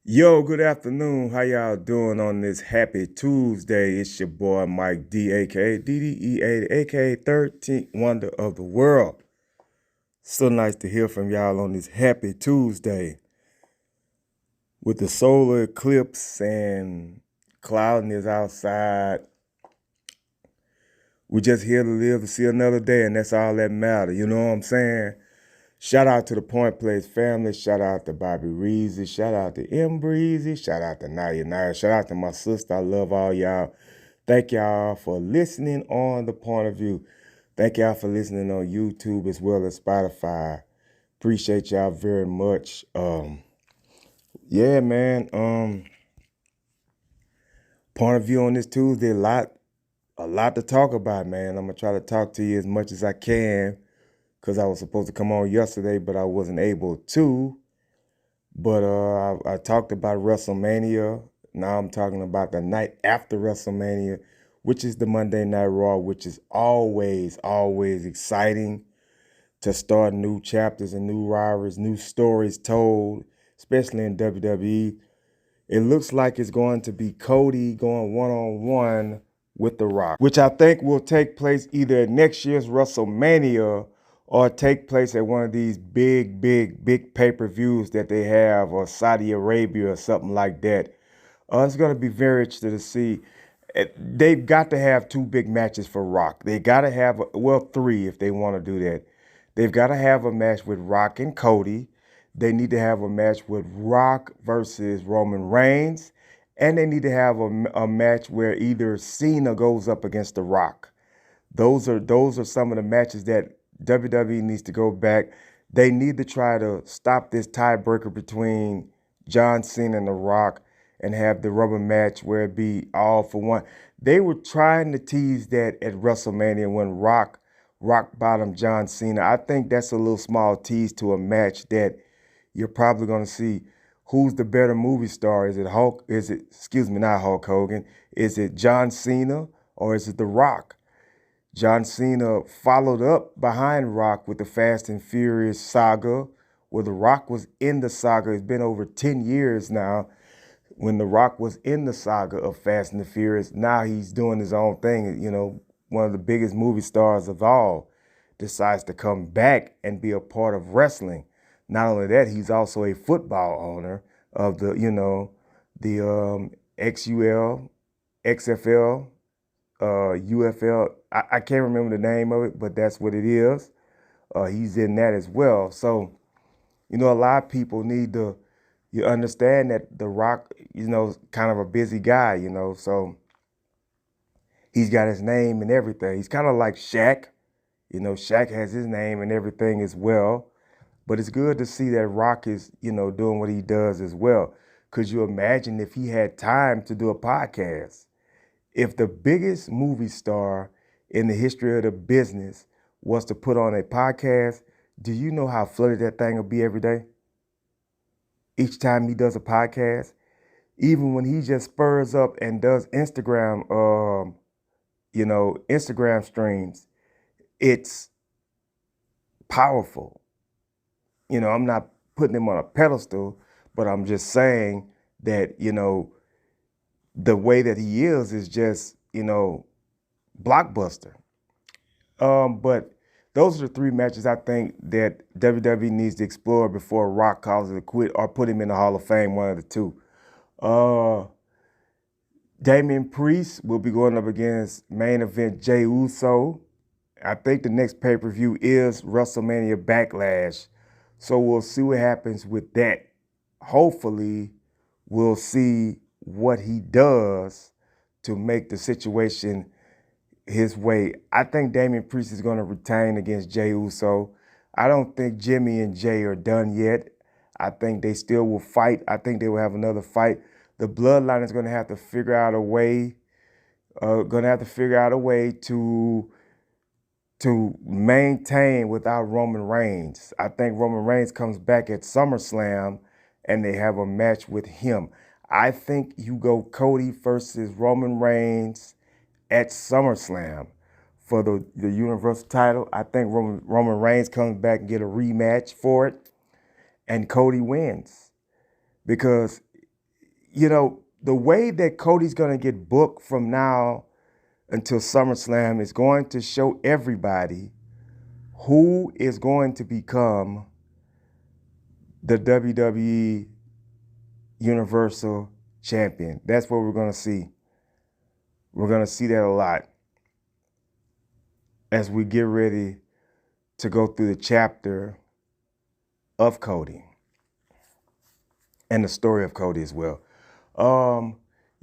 Yo, good afternoon. How y'all doing on this happy Tuesday? It's your boy Mike D, aka DDEA, aka 13th Wonder of the World. So nice to hear from y'all on this happy Tuesday. With the solar eclipse and cloudiness outside, we just here to live to see another day, and that's all that matters. You know what I'm saying? Shout out to the Point Place family. Shout out to Bobby Reezy. Shout out to M Breezy. Shout out to Naya Naya. Shout out to my sister. I love all y'all. Thank y'all for listening on The Point of View. Thank y'all for listening on YouTube as well as Spotify. Appreciate y'all very much. Yeah, man. Point of View on this Tuesday, a lot to talk about, man. I'm gonna try to talk to you as much as I can because I was supposed to come on yesterday, but I wasn't able to. But I talked about WrestleMania. Now I'm talking about the night after WrestleMania, which is the Monday Night Raw, which is always exciting to start new chapters and new rivalries, new stories told, especially in WWE. It looks like it's going to be Cody going one-on-one with The Rock, which I think will take place either at next year's WrestleMania or take place at one of these big pay-per-views that they have, or Saudi Arabia or something like that. It's going to be very interesting to see. They've got to have two big matches for Rock. They got to have, well, three if they want to do that. They've got to have a match with Rock and Cody. They need to have a match with Rock versus Roman Reigns. And they need to have a match where either Cena goes up against The Rock. Those are some of the matches that WWE needs to go back. They need to try to stop this tiebreaker between John Cena and The Rock and have the rubber match where it be all for one. They were trying to tease that at WrestleMania when Rock bottom John Cena. I think that's a little small tease to a match that you're probably going to see. Who's the better movie star? Is it Hulk? Excuse me, not Hulk Hogan. Is it John Cena or is it The Rock? John Cena followed up behind Rock with the Fast and Furious saga, where The Rock was in the saga. It's been over 10 years now when The Rock was in the saga of Fast and the Furious. Now he's doing his own thing. One of the biggest movie stars of all decides to come back and be a part of wrestling. Not only that, he's also a football owner of the XUL, XFL, UFL. I can't remember the name of it, but that's what it is. He's in that as well. So, a lot of people need to you understand that The Rock, kind of a busy guy, so he's got his name and everything. He's kind of like Shaq. Shaq has his name and everything as well. But it's good to see that Rock is, doing what he does as well. Could you imagine if he had time to do a podcast? If the biggest movie star in the history of the business was to put on a podcast, do you know how flooded that thing will be every day? Each time he does a podcast, even when he just spurs up and does Instagram streams, it's powerful. I'm not putting him on a pedestal, but I'm just saying that, the way that he is just, blockbuster. But those are the three matches I think that WWE needs to explore before Rock calls it a quit or put him in the Hall of Fame, one of the two. Uh, Damian Priest will be going up against main event Jey Uso. I think the next pay-per-view is WrestleMania Backlash. So we'll see what happens with that. Hopefully, we'll see what he does to make the situation his way. I think Damian Priest is going to retain against Jey Uso. I don't think Jimmy and Jay are done yet. I think they still will fight. I think they will have another fight. The Bloodline is going to have to figure out a way. To maintain without Roman Reigns. I think Roman Reigns comes back at SummerSlam and they have a match with him. I think you go Cody versus Roman Reigns at SummerSlam for the Universal title. I think Roman Reigns comes back and get a rematch for it, and Cody wins. Because the way that Cody's going to get booked from now until SummerSlam is going to show everybody who is going to become the WWE Universal Champion. That's what we're going to see. We're going to see that a lot as we get ready to go through the chapter of Cody and the story of Cody as well.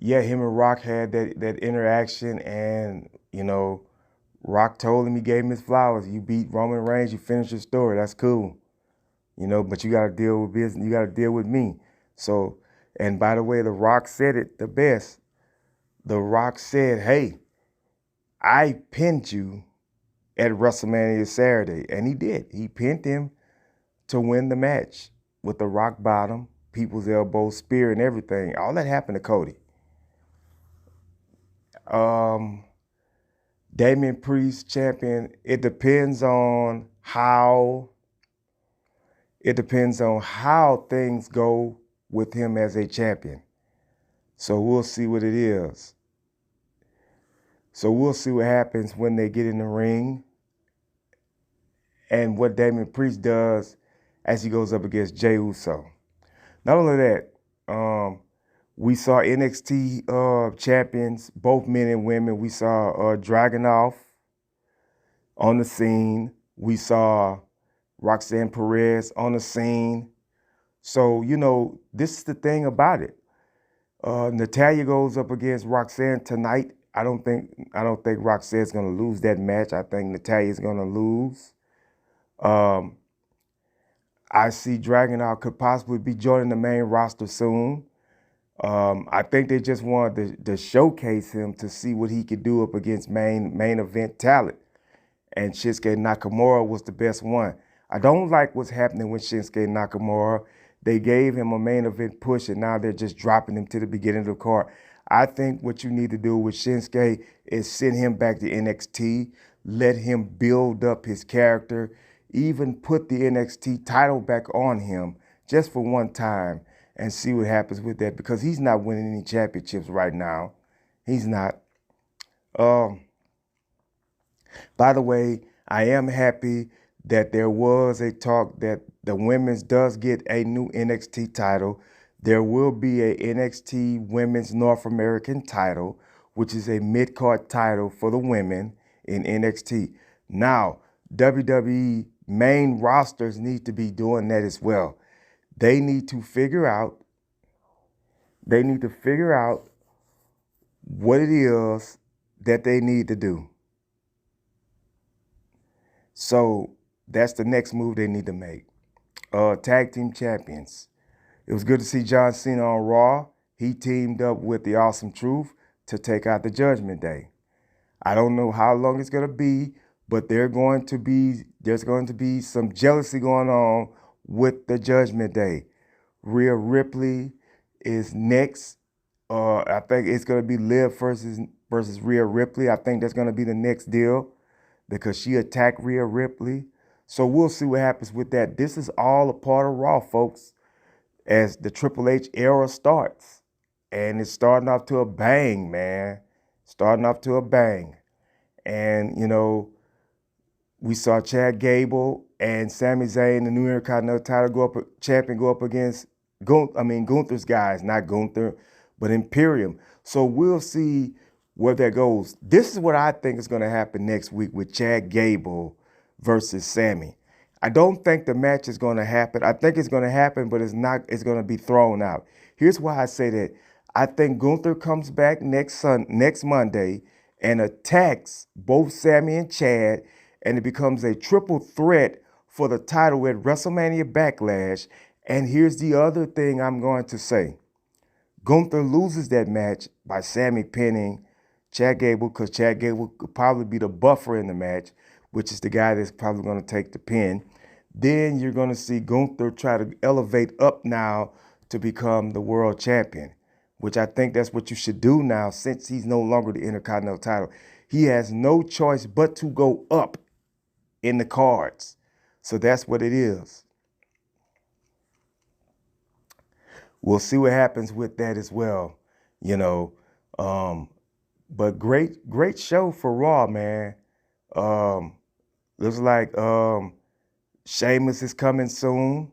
Yeah, him and Rock had that interaction, and Rock told him, he gave him his flowers. You beat Roman Reigns, you finished your story. That's cool. But you got to deal with business. You got to deal with me. So, and by the way, The Rock said it the best. The Rock said, hey, I pinned you at WrestleMania Saturday. And he did. He pinned him to win the match with the rock bottom, people's elbow, spear, and everything. All that happened to Cody. Damian Priest champion. It depends on how things go with him as a champion. So we'll see what it is. So we'll see what happens when they get in the ring and what Damian Priest does as he goes up against Jey Uso. Not only that, we saw NXT champions, both men and women. We saw Dragunov on the scene. We saw Roxanne Perez on the scene. So, this is the thing about it. Natalya goes up against Roxanne tonight. I don't think Roxanne's gonna lose that match. I think Natalya's gonna lose. I see Dragunov could possibly be joining the main roster soon. I think they just wanted to showcase him to see what he could do up against main event talent. And Shinsuke Nakamura was the best one. I don't like what's happening with Shinsuke Nakamura. They gave him a main event push, and now they're just dropping him to the beginning of the card. I think what you need to do with Shinsuke is send him back to NXT, let him build up his character, even put the NXT title back on him just for one time and see what happens with that, because he's not winning any championships right now. He's not. By the way, I am happy that there was a talk that the women's does get a new NXT title. There will be a NXT Women's North American title, which is a mid-card title for the women in NXT. Now, WWE main rosters need to be doing that as well. They need to figure out what it is that they need to do. So that's the next move they need to make. Tag team champions. It was good to see John Cena on Raw. He teamed up with the Awesome Truth to take out the Judgment Day. I don't know how long it's going to be, but there's going to be some jealousy going on with the Judgment Day. Rhea Ripley is next. I think it's going to be Liv versus Rhea Ripley. I think that's going to be the next deal because she attacked Rhea Ripley. So we'll see what happens with that. This is all a part of Raw, folks, as the Triple H era starts. And it's starting off to a bang, man. Starting off to a bang. And, we saw Chad Gable and Sami Zayn, the new Intercontinental title champion, go up against Gunther's guys, not Gunther, but Imperium. So we'll see where that goes. This is what I think is going to happen next week with Chad Gable versus Sami. I don't think the match is going to happen. I think it's going to happen, but it's not. It's going to be thrown out. Here's why I say that. I think Gunther comes back next Monday and attacks both Sami and Chad, and it becomes a triple threat for the title at WrestleMania Backlash. And here's the other thing I'm going to say. Gunther loses that match by Sami pinning Chad Gable, because Chad Gable could probably be the buffer in the match, which is the guy that's probably going to take the pin. Then you're going to see Gunther try to elevate up now to become the world champion, which I think that's what you should do now since he's no longer the Intercontinental title. He has no choice but to go up in the cards. So that's what it is. we'll see what happens with that as well, you know. Um, but great show for Raw, man. Um, looks like Sheamus is coming soon.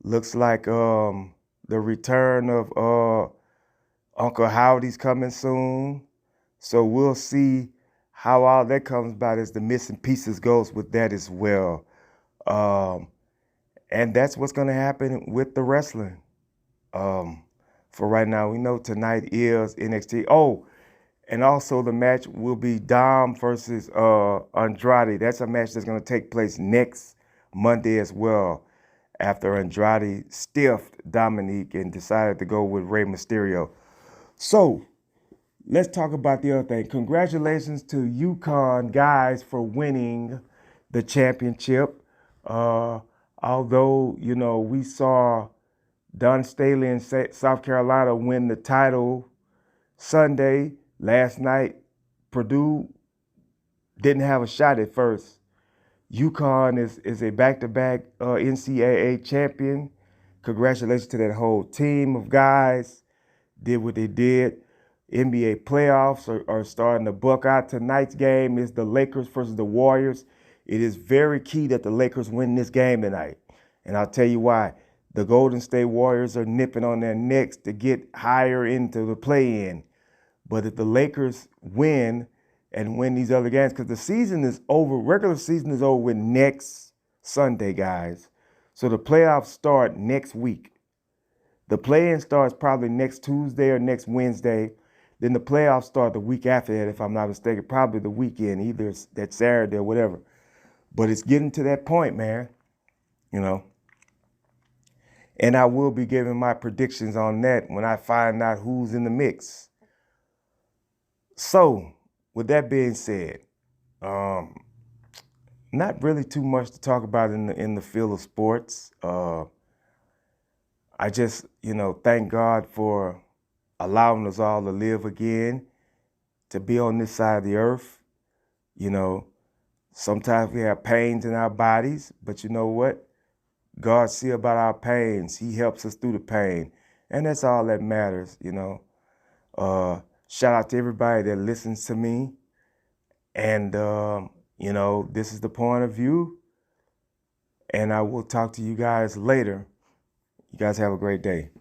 Looks like the return of Uncle Howdy's coming soon. So we'll see how all that comes about as the missing pieces goes with that as well. Um, and that's what's going to happen with the wrestling. Um, for right now, we know tonight is NXT. Oh, and also the match will be Dom versus Andrade. That's a match that's going to take place next Monday as well, after Andrade stiffed Dominique and decided to go with Rey Mysterio. So let's talk about the other thing. Congratulations to UConn guys for winning the championship. Uh, although, you know, we saw Don Staley in South Carolina win the title Sunday. Last night, Purdue didn't have a shot at first. UConn is a back-to-back NCAA champion. Congratulations to that whole team of guys. Did what they did. NBA playoffs are starting to buck out. Tonight's game is the Lakers versus the Warriors. It is very key that the Lakers win this game tonight. And I'll tell you why. The Golden State Warriors are nipping on their necks to get higher into the play-in. But if the Lakers win and win these other games, because the season is over, regular season is over with next Sunday, guys. So the playoffs start next week. The play-in starts probably next Tuesday or next Wednesday. Then the playoffs start the week after that, if I'm not mistaken, probably the weekend, either that Saturday or whatever. But it's getting to that point, man, you know. And I will be giving my predictions on that when I find out who's in the mix. So, with that being said, not really too much to talk about in the field of sports. I just, you know, thank God for allowing us all to live again, to be on this side of the earth. You know, sometimes we have pains in our bodies, but you know what? God see about our pains. He helps us through the pain. And that's all that matters, you know. Shout out to everybody that listens to me. And, you know, this is the point of view. And I will talk to you guys later. You guys have a great day.